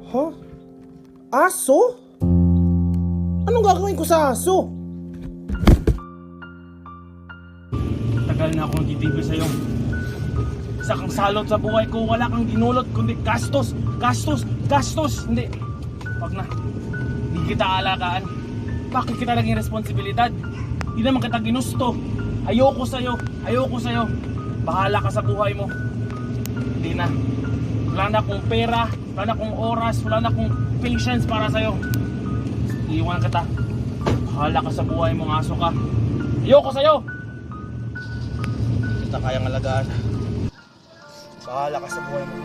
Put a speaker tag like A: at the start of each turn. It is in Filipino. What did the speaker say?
A: Huh? Aso? Anong gagawin ko sa aso?
B: Tagal na akong nagtitibo sa'yo. Isa kang salot sa buhay ko, wala kang dinulot kundi gastos, gastos, gastos. Hindi, wag na. Hindi kita alagaan. Bakit kita naging responsibilidad? Hindi naman kita ginusto. Ayoko sa'yo, ayoko sa'yo. Bahala ka sa buhay mo. Hindi na. Wala na akong pera, wala na akong oras, wala na akong patience para sa'yo. Iiwan kita. Bahala ka sa buhay mo, aso ka. Ayoko sa'yo! Hindi kita kayang alagaan. Bahala ka sa buhay mo.